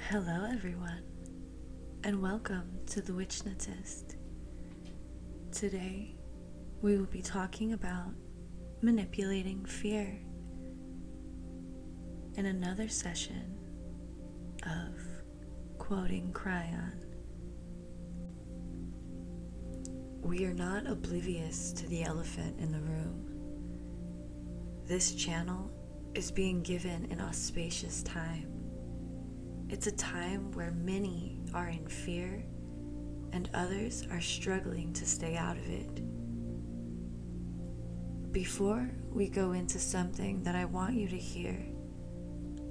Hello, everyone, and welcome to the Witch Hypnotist. Today, we will be talking about manipulating fear in another session of quoting Kryon. We are not oblivious to the elephant in the room. This channel is being given an auspicious time. It's a time where many are in fear and others are struggling to stay out of it. Before we go into something that I want you to hear,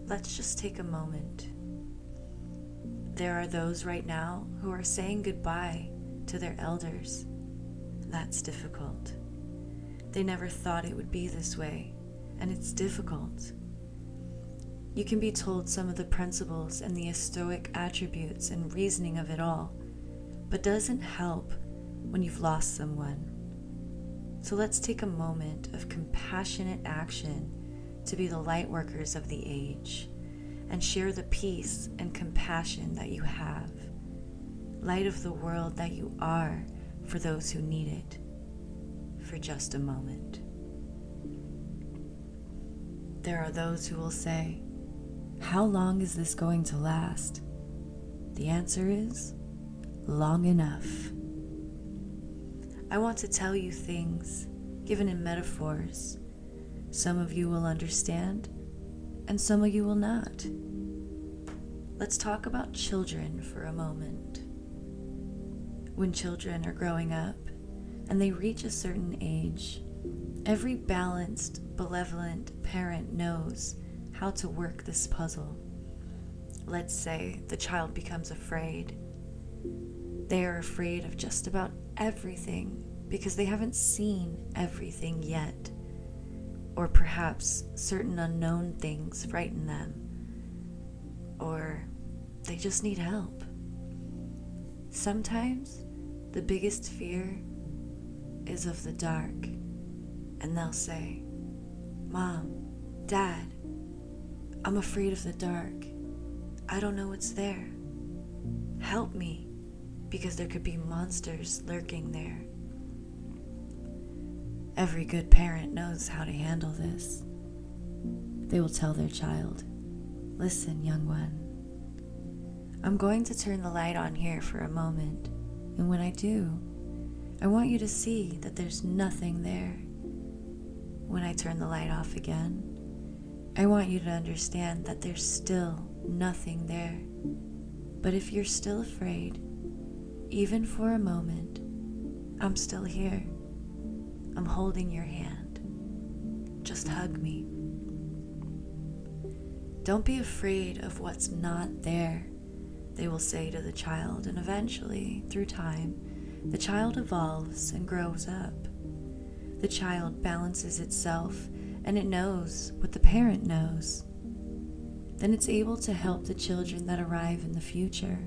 let's just take a moment. There are those right now who are saying goodbye to their elders. That's difficult. They never thought it would be this way, and it's difficult. You can be told some of the principles and the stoic attributes and reasoning of it all, but doesn't help when you've lost someone. So let's take a moment of compassionate action to be the light workers of the age and share the peace and compassion that you have, light of the world that you are for those who need it, for just a moment. There are those who will say, "How long is this going to last?" The answer is, long enough. I want to tell you things given in metaphors. Some of you will understand, and some of you will not. Let's talk about children for a moment. When children are growing up and they reach a certain age, every balanced, benevolent parent knows how to work this puzzle. Let's say the child becomes afraid. They are afraid of just about everything because they haven't seen everything yet. Or perhaps certain unknown things frighten them. Or they just need help. Sometimes the biggest fear is of the dark. And they'll say, "Mom, Dad, I'm afraid of the dark. I don't know what's there. Help me, because there could be monsters lurking there." Every good parent knows how to handle this. They will tell their child, "Listen, young one, I'm going to turn the light on here for a moment, and when I do, I want you to see that there's nothing there. When I turn the light off again, I want you to understand that there's still nothing there. But if you're still afraid, even for a moment, I'm still here. I'm holding your hand. Just hug me." Don't be afraid of what's not there, they will say to the child, and eventually, through time, the child evolves and grows up. The child balances itself and it knows what the parent knows. Then it's able to help the children that arrive in the future.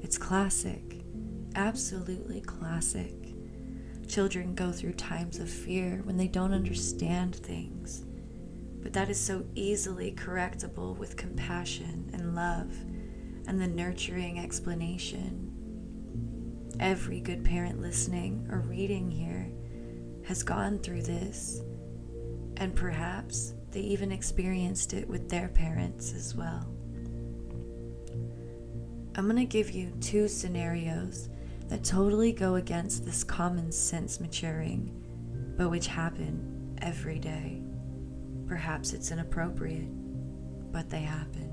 It's classic, absolutely classic. Children go through times of fear when they don't understand things, but that is so easily correctable with compassion and love and the nurturing explanation. Every good parent listening or reading here has gone through this, and perhaps they even experienced it with their parents as well. I'm going to give you two scenarios that totally go against this common sense maturing, but which happen every day. Perhaps it's inappropriate, but they happen.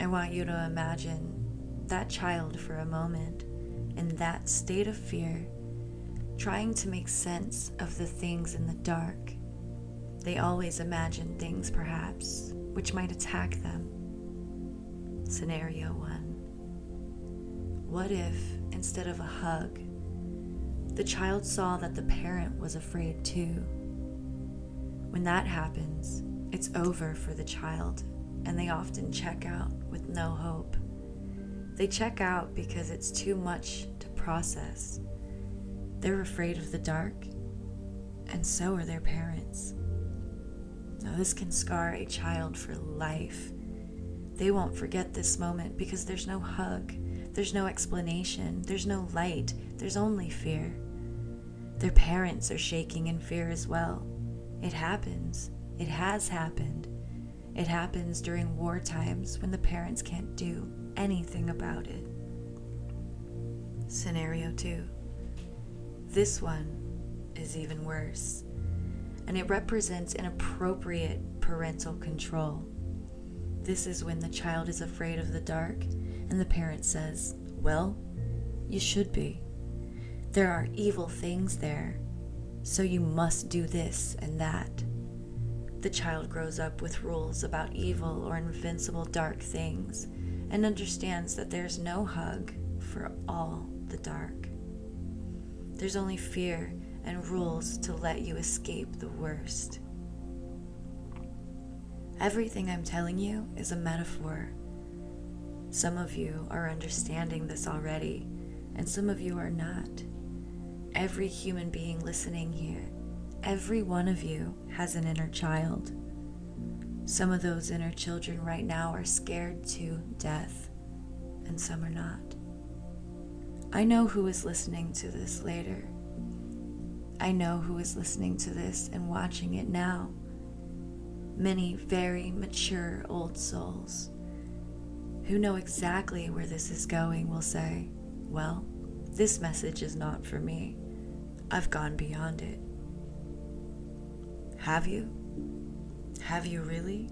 I want you to imagine that child for a moment in that state of fear, trying to make sense of the things in the dark. They always imagine things, perhaps, which might attack them. Scenario 1. What if, instead of a hug, the child saw that the parent was afraid too? When that happens, it's over for the child, and they often check out with no hope. They check out because it's too much to process. They're afraid of the dark, and so are their parents. Now, this can scar a child for life. They won't forget this moment because there's no hug, there's no explanation, there's no light, there's only fear. Their parents are shaking in fear as well. It happens. It has happened. It happens during war times when the parents can't do anything about it. Scenario 2. This one is even worse, and it represents inappropriate parental control. This is when the child is afraid of the dark and the parent says, "Well, you should be. There are evil things there, so you must do this and that." The child grows up with rules about evil or invincible dark things and understands that there's no hug for all the dark. There's only fear and rules to let you escape the worst. Everything I'm telling you is a metaphor. Some of you are understanding this already, and some of you are not. Every human being listening here, every one of you has an inner child. Some of those inner children right now are scared to death, and some are not. I know who is listening to this later. I know who is listening to this and watching it now. Many very mature old souls who know exactly where this is going will say, "Well, this message is not for me. I've gone beyond it." Have you? Have you really?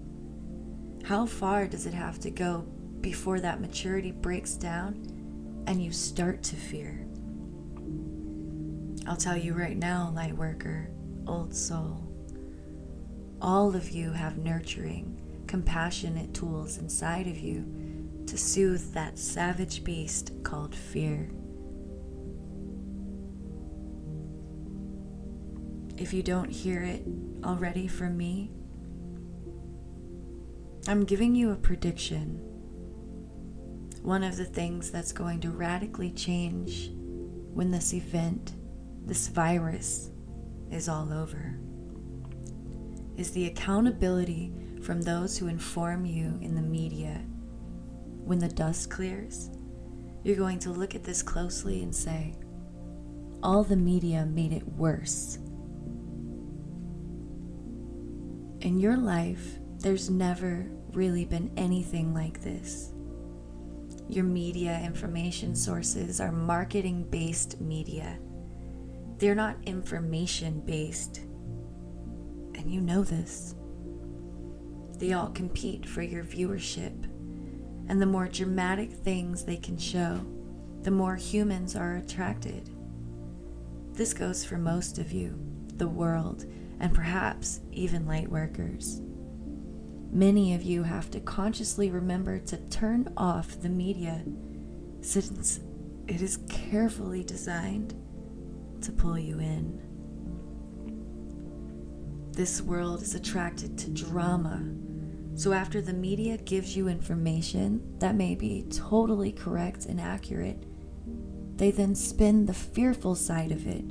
How far does it have to go before that maturity breaks down and you start to fear? I'll tell you right now, light worker, old soul, all of you have nurturing, compassionate tools inside of you to soothe that savage beast called fear. If you don't hear it already from me, I'm giving you a prediction. One of the things that's going to radically change when this event, this virus, is all over, is the accountability from those who inform you in the media. When the dust clears, you're going to look at this closely and say, all the media made it worse. In your life, there's never really been anything like this. Your media information sources are marketing-based media. They're not information-based. And you know this. They all compete for your viewership. And the more dramatic things they can show, the more humans are attracted. This goes for most of you, the world, and perhaps even light workers. Many of you have to consciously remember to turn off the media, since it is carefully designed to pull you in. This world is attracted to drama, so after the media gives you information that may be totally correct and accurate, they then spin the fearful side of it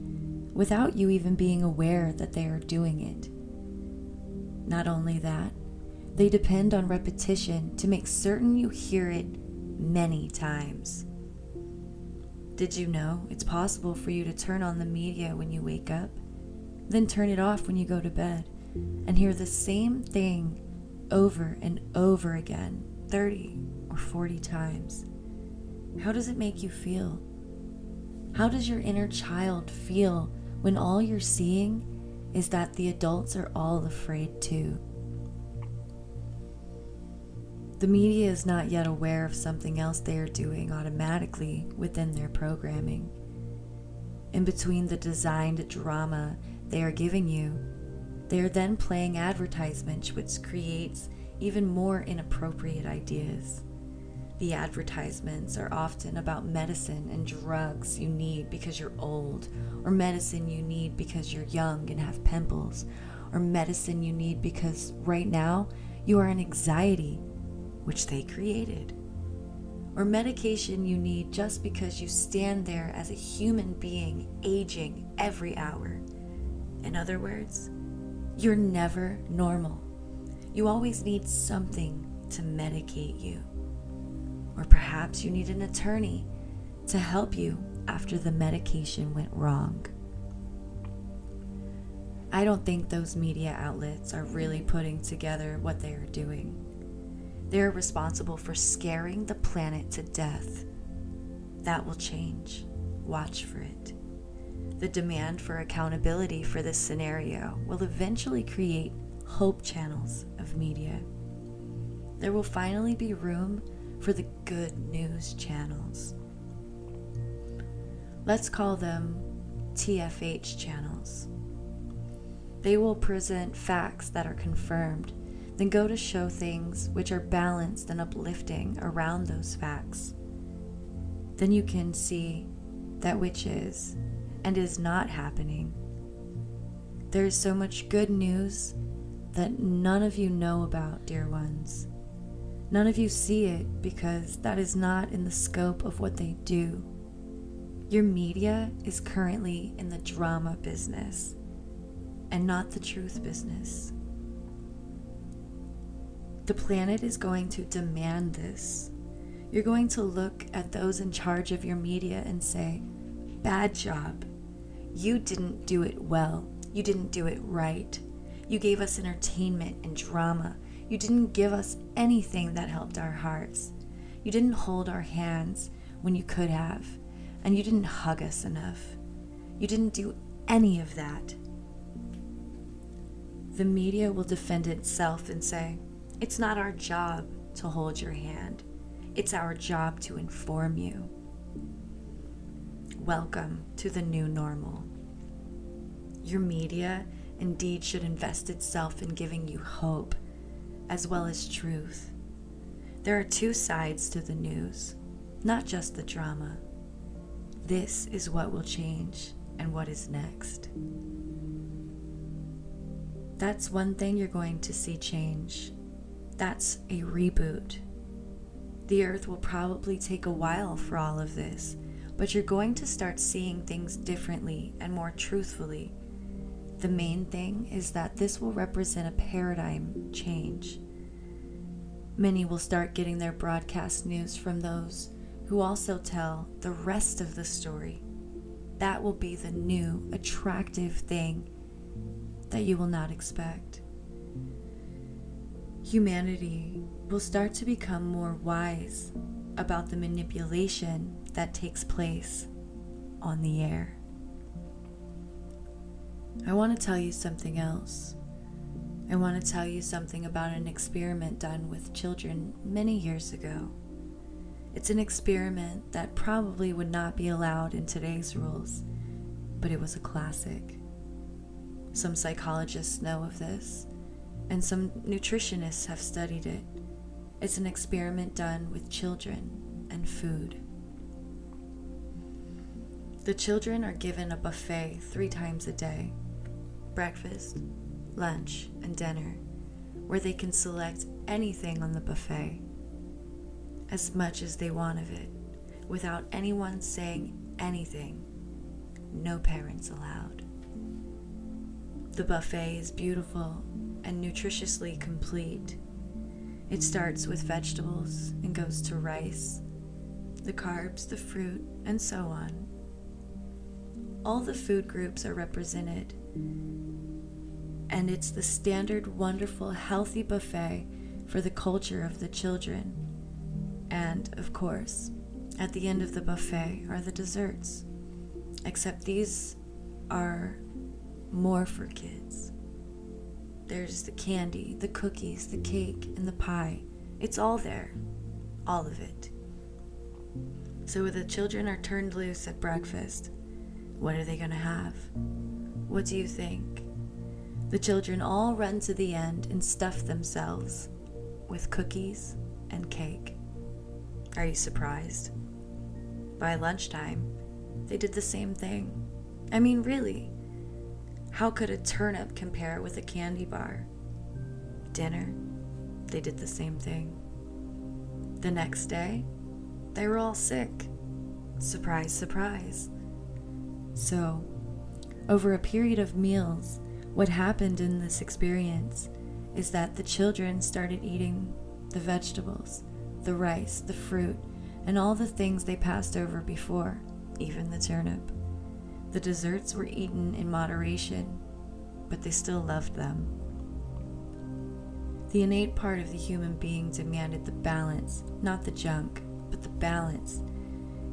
without you even being aware that they are doing it. Not only that, they depend on repetition to make certain you hear it many times. Did you know it's possible for you to turn on the media when you wake up, then turn it off when you go to bed, and hear the same thing over and over again 30 or 40 times? How does it make you feel? How does your inner child feel when all you're seeing is that the adults are all afraid too? The media is not yet aware of something else they are doing automatically within their programming. In between the designed drama they are giving you, they are then playing advertisements, which creates even more inappropriate ideas. The advertisements are often about medicine and drugs you need because you're old, or medicine you need because you're young and have pimples, or medicine you need because right now you are in anxiety, which they created, or medication you need just because you stand there as a human being aging every hour. In other words, you're never normal. You always need something to medicate you. Or perhaps you need an attorney to help you after the medication went wrong. I don't think those media outlets are really putting together what they are doing. They are responsible for scaring the planet to death. That will change. Watch for it. The demand for accountability for this scenario will eventually create hope channels of media. There will finally be room for the good news channels. Let's call them TFH channels. They will present facts that are confirmed, then go to show things which are balanced and uplifting around those facts. Then you can see that which is and is not happening. There is so much good news that none of you know about, dear ones. None of you see it because that is not in the scope of what they do. Your media is currently in the drama business and not the truth business. The planet is going to demand this. You're going to look at those in charge of your media and say, "Bad job. You didn't do it well. You didn't do it right. You gave us entertainment and drama. You didn't give us anything that helped our hearts. You didn't hold our hands when you could have. And you didn't hug us enough. You didn't do any of that." The media will defend itself and say, "It's not our job to hold your hand. It's our job to inform you." Welcome to the new normal. Your media indeed should invest itself in giving you hope as well as truth. There are two sides to the news, not just the drama. This is what will change and what is next. That's one thing you're going to see change. That's a reboot. The earth will probably take a while for all of this, but you're going to start seeing things differently and more truthfully. The main thing is that this will represent a paradigm change. Many will start getting their broadcast news from those who also tell the rest of the story. That will be the new, attractive thing that you will not expect. Humanity will start to become more wise about the manipulation that takes place on the air. I want to tell you something else. I want to tell you something about an experiment done with children many years ago. It's an experiment that probably would not be allowed in today's rules, but it was a classic. Some psychologists know of this, and some nutritionists have studied it. It's an experiment done with children and food. The children are given a buffet 3 times a day, breakfast, lunch, and dinner, where they can select anything on the buffet, as much as they want of it, without anyone saying anything. No parents allowed. The buffet is beautiful and nutritiously complete. It starts with vegetables and goes to rice, the carbs, the fruit, and so on. All the food groups are represented, and it's the standard, wonderful, healthy buffet for the culture of the children. And, of course, at the end of the buffet are the desserts, except these are more for kids. There's the candy, the cookies, the cake, and the pie. It's all there, all of it. So the children are turned loose at breakfast. What are they going to have? What do you think? The children all run to the end and stuff themselves with cookies and cake. Are you surprised? By lunchtime, they did the same thing. I mean, really, how could a turnip compare with a candy bar? Dinner, they did the same thing. The next day, they were all sick. Surprise, surprise. So, over a period of meals, what happened in this experience is that the children started eating the vegetables, the rice, the fruit, and all the things they passed over before, even the turnip. The desserts were eaten in moderation, but they still loved them. The innate part of the human being demanded the balance, not the junk, but the balance.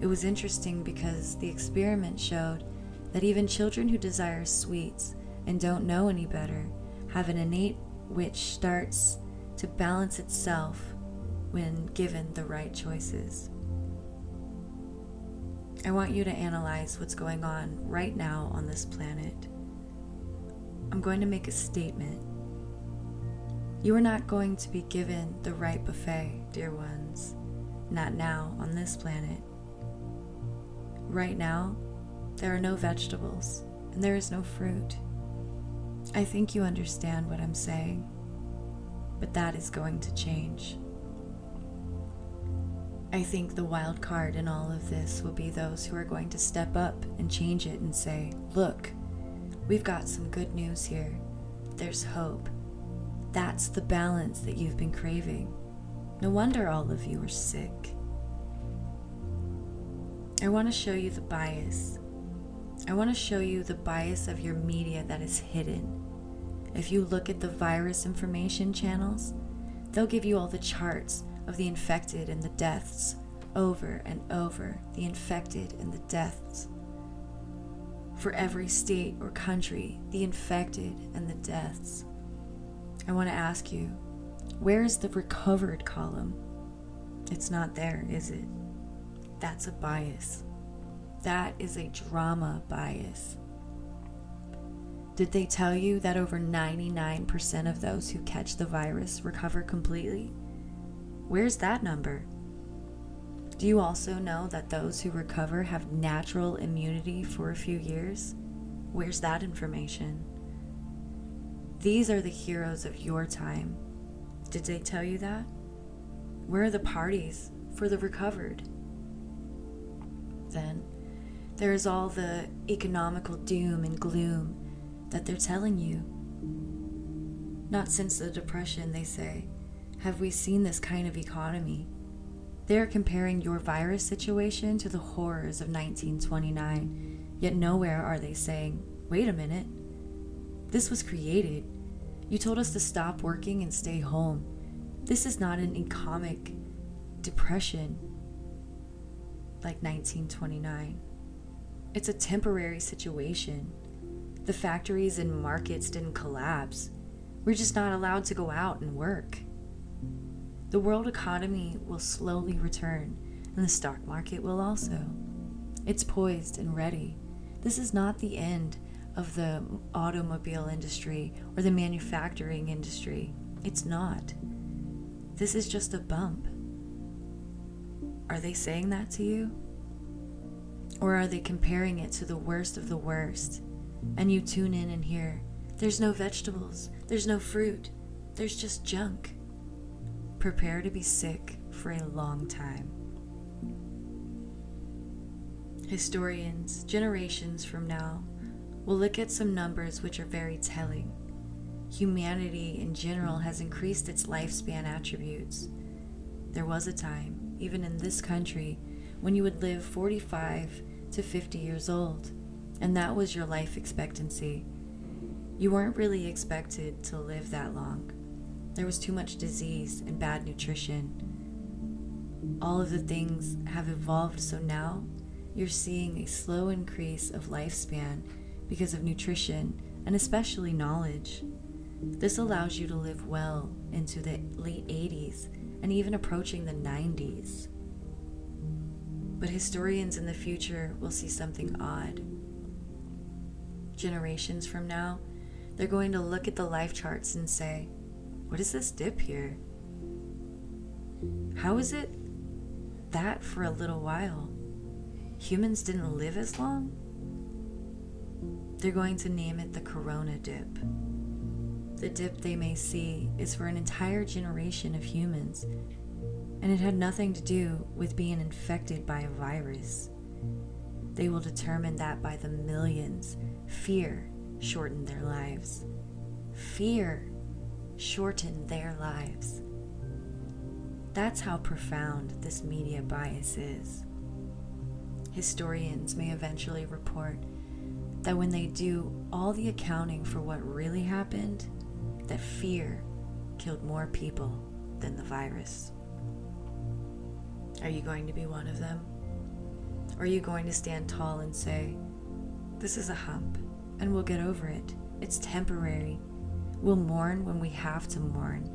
It was interesting because the experiment showed that even children who desire sweets and don't know any better have an innate which starts to balance itself when given the right choices. I want you to analyze what's going on right now on this planet. I'm going to make a statement. You are not going to be given the right buffet, dear ones. Not now on this planet. Right now, there are no vegetables and there is no fruit. I think you understand what I'm saying, but that is going to change. I think the wild card in all of this will be those who are going to step up and change it and say, look, we've got some good news here. There's hope. That's the balance that you've been craving. No wonder all of you are sick. I want to show you the bias. I want to show you the bias of your media that is hidden. If you look at the virus information channels, they'll give you all the charts of the infected and the deaths over and over, the infected and the deaths. For every state or country, the infected and the deaths. I want to ask you, where is the recovered column? It's not there, is it? That's a bias. That is a drama bias. Did they tell you that over 99% of those who catch the virus recover completely? Where's that number? Do you also know that those who recover have natural immunity for a few years? Where's that information? These are the heroes of your time. Did they tell you that? Where are the parties for the recovered? Then there is all the economical doom and gloom that they're telling you. Not since the Depression, they say, have we seen this kind of economy. They are comparing your virus situation to the horrors of 1929, yet nowhere are they saying, wait a minute, this was created. You told us to stop working and stay home. This is not an economic depression like 1929. It's a temporary situation. The factories and markets didn't collapse. We're just not allowed to go out and work. The world economy will slowly return, and the stock market will also. It's poised and ready. This is not the end of the automobile industry or the manufacturing industry. It's not. This is just a bump. Are they saying that to you? Or are they comparing it to the worst of the worst? And you tune in and hear, there's no vegetables, there's no fruit, there's just junk. Prepare to be sick for a long time. Historians, generations from now, will look at some numbers which are very telling. Humanity in general has increased its lifespan attributes. There was a time, even in this country, when you would live 45 to 50 years old, and that was your life expectancy. You weren't really expected to live that long. There was too much disease and bad nutrition. All of the things have evolved, so now you're seeing a slow increase of lifespan because of nutrition and especially knowledge. This allows you to live well into the late 80s and even approaching the 90s. But historians in the future will see something odd. Generations from now, they're going to look at the life charts and say, what is this dip here? How is it that for a little while? Humans didn't live as long? They're going to name it the Corona dip. The dip they may see is for an entire generation of humans, and it had nothing to do with being infected by a virus. They will determine that by the millions, fear shortened their lives. Fear shortened their lives. That's how profound this media bias is. Historians may eventually report that when they do all the accounting for what really happened, that fear killed more people than the virus. Are you going to be one of them? Or are you going to stand tall and say, this is a hump, and we'll get over it. It's temporary. We'll mourn when we have to mourn,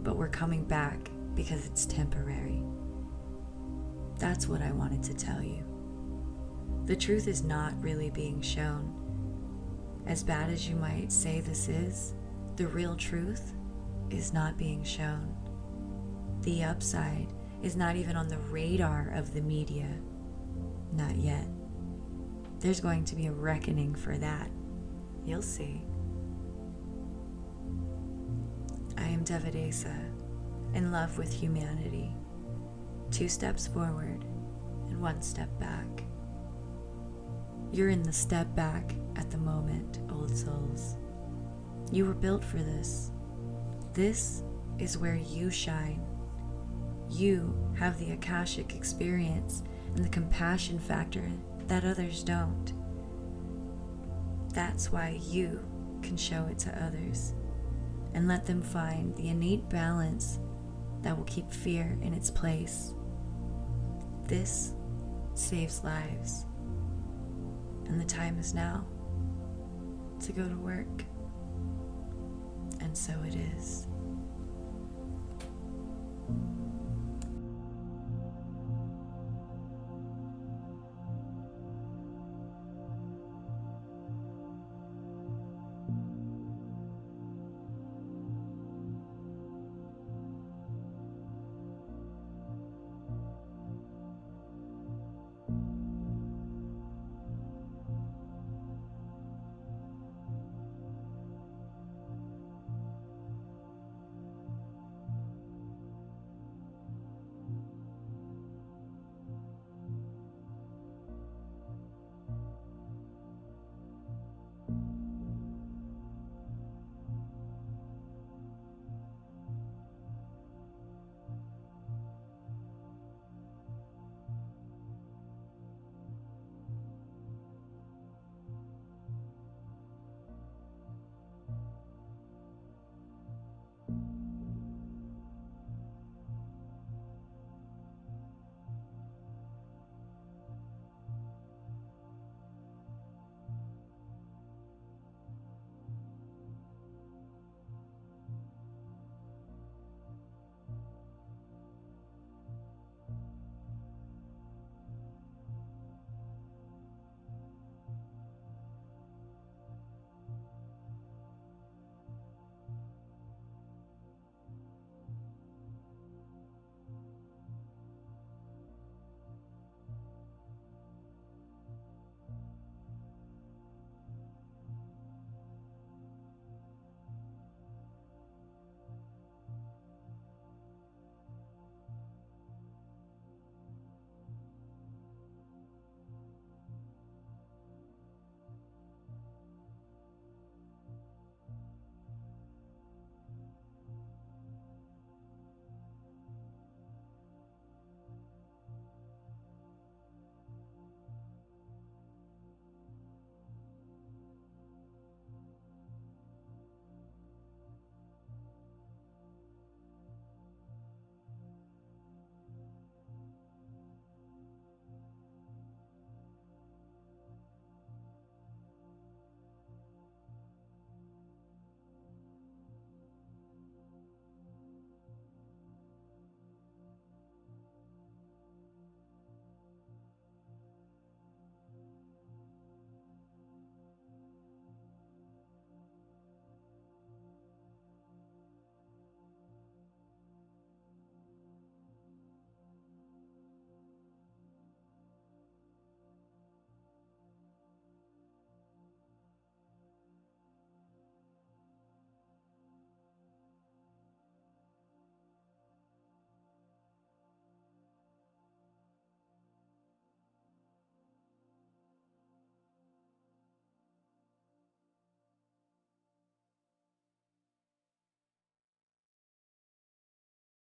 but we're coming back because it's temporary. That's what I wanted to tell you. The truth is not really being shown. As bad as you might say this is, the real truth is not being shown. The upside is not even on the radar of the media. Not yet. There's going to be a reckoning for that. You'll see. I am Devadesa, in love with humanity. 2 steps forward and 1 step back. You're in the step back at the moment, old souls. You were built for this. This is where you shine. You have the Akashic experience and the compassion factor that others don't. That's why you can show it to others and let them find the innate balance that will keep fear in its place. This saves lives. And the time is now to go to work. And so it is.